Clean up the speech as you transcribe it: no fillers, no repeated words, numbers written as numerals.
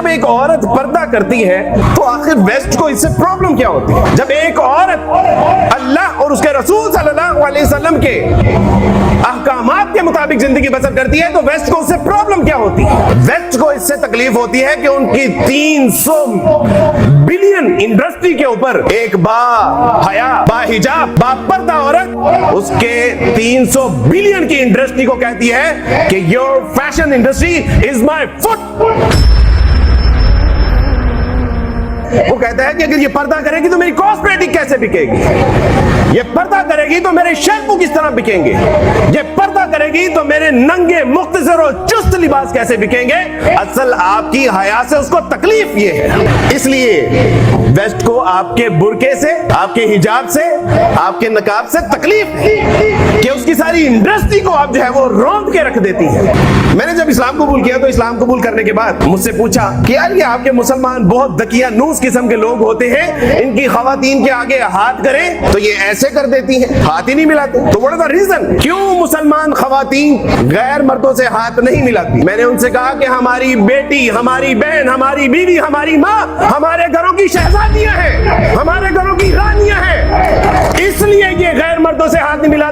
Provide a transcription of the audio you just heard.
جب ایک عورت پردہ کرتی ہے تو آخر ویسٹ کو اس سے پرابلم کیا ہوتی ہے؟ جب ایک عورت اللہ اور اس کے رسول صلی اللہ علیہ وسلم کے احکامات کے مطابق زندگی بسر کرتی ہے تو ویسٹ کو اس سے پرابلم کیا ہوتی ہے؟ ویسٹ کو اس سے تکلیف ہوتی ہے کہ ان کی 300 بلین انڈسٹری کے اوپر ایک با حیا، با حجاب، با پردہ عورت اس کے 300 بلین کی انڈسٹری کو کہتی ہے کہ your fashion industry is my foot. وہ کہتا ہے کہ اگر یہ پردہ کرے گی تو میری کاسمیٹک کیسے بکے گی، یہ پردہ کرے گی تو میرے شیمپو کس طرح بکیں گے، یہ پردہ کرے گی تو میرے ننگے مختصر اور چست لباس کیسے بکیں گے۔ اصل آپ کی حیا سے اس کو تکلیف یہ ہے۔ اس لیے ویسٹ کو آپ کے برقعے سے، آپ کے حجاب سے، آپ کے نقاب سے تکلیف ہے کہ اس کی ساری انڈسٹری کو آپ جو ہے وہ روند کے رکھ دیتی ہے۔ میں نے جب اسلام قبول کیا تو اسلام قبول کرنے کے بعد مجھ سے پوچھا کہ یار یہ آپ کے مسلمان بہت دقیانوس قسم کے لوگ ہوتے ہیں، ان کی خواتین کے آگے ہاتھ کریں تو یہ ایسے کر دیتی ہیں، ہاتھ ہی نہیں ملاتے، تو what is the reason؟ کیوں مسلمان خواتین غیر مردوں سے ہاتھ نہیں ملاتی؟ میں نے ان سے کہا کہ ہماری بیٹی، ہماری بہن، ہماری بیوی، ہماری ماں ہمارے گھروں کی شہزادیاں ہیں، ہمارے گھروں کی رانیاں ہیں، اس لیے یہ غیر مردوں سے ہاتھ نہیں ملاتی۔